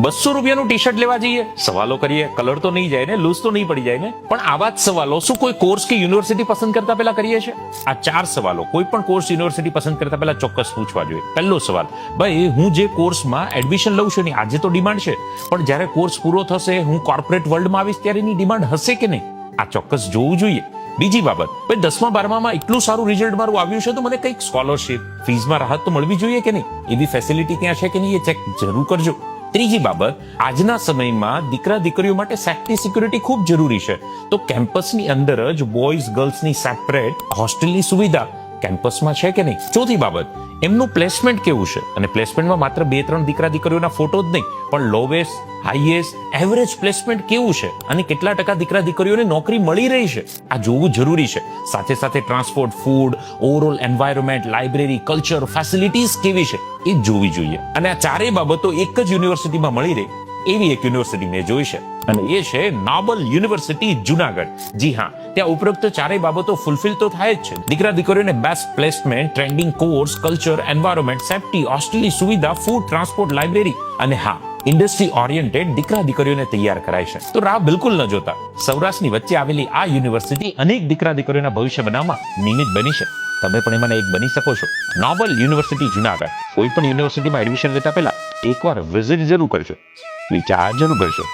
₹200 T shirt લેવા જઈએ, સવાલો કરીએ, કલર તો નહીં જાય ને, લૂઝ તો નહીં પડી જાય ને, પણ આવા જ સવાલો શું કોઈ કોર્સ કે યુનિવર્સિટી પસંદ કરતા પહેલા કરીએ છીએ? આ 4 સવાલો કોઈ પણ કોર્સ યુનિવર્સિટી પસંદ કરતા પહેલા ચોક્કસ પૂછવા જોઈએ. પહેલો સવાલ, ભાઈ હું જે કોર્સમાં એડમિશન લઉં છું ને આજે તો ડિમાન્ડ છે, પણ જ્યારે કોર્સ પૂરો થશે હું કોર્પોરેટ વર્લ્ડમાં આવીશ ત્યારે એની ડિમાન્ડ હશે કે નહીં? આ ચોક્કસ જોવું જોઈએ. બીજી બાબત, ભાઈ 10મા 12મામાં એટલું સારું રિઝલ્ટ મારું આવ્યું છે તો મને કંઈક સ્કોલરશિપ, ફીઝમાં રાહત તો મળવી જોઈએ કે નહીં? એવી ફેસિલિટી ત્યાં છે કે નહીં એ ચેક જરૂર કરજો. ત્રીજી બાબત, આજના સમયમાં દીકરા દીકરીઓ માટે સેફ્ટી સિક્યુરિટી ખૂબ જરૂરી છે, તો કેમ્પસની અંદર જ બોયઝ ગર્લ્સની સેપરેટ હોસ્ટેલની સુવિધા કેમ્પસમાં છે કે નહીં? ચોથી બાબત, એમનું પ્લેસમેન્ટ કેવું છે? અને પ્લેસમેન્ટમાં માત્ર 2-3 દીકરા દીકરીઓના ફોટો જ નહીં, પણ લોવેસ્ટ, હાઈએસ્ટ, એવરેજ પ્લેસમેન્ટ કેવું છે અને કેટલા ટકા દીકરા દીકરીઓને નોકરી મળી રહી છે આ જોવું જરૂરી છે. સાથે સાથે transport, food, overall environment, library, culture, facilities કેવી છે એ જોવી જોઈએ. અને આ ચારેય બાબતો એક જ યુનિવર્સિટીમાં મળી રહે એવી એક યુનિવર્સિટી મેં જોઈ છે, અને એ છે નોબલ યુનિવર્સિટી જુનાગઢ. જી હા, ત્યાં ઉપરોક્ત ચારેય બાબતો ફૂલફિલ તો થાય જ છે. દીકરા દીકરીઓને best placement, trending course, culture, environment, safety, હોસ્ટેલની સુવિધા, ફૂડ, ટ્રાન્સપોર્ટ, લાઇબ્રેરી અને હા, ઇન્ડસ્ટ્રી ઓરિએન્ટેડ દીકરા દીકરીઓને તૈયાર કરાય છે. તો રાહ બિલકુલ ન જોતા સૌરાષ્ટ્રની વચ્ચે આવેલી આ યુનિવર્સિટી અનેક દીકરા દીકરીઓના ભવિષ્ય બનાવવામાં નિમિત્ત બની છે. તમે પણ એમાંના એક બની શકો છો. Noble University Junagadh. કોઈ પણ યુનિવર્સિટીમાં એડમિશન લેતા પહેલા એકવાર વિઝિટ જરૂર કરજો, વિચાર જરૂર કરજો.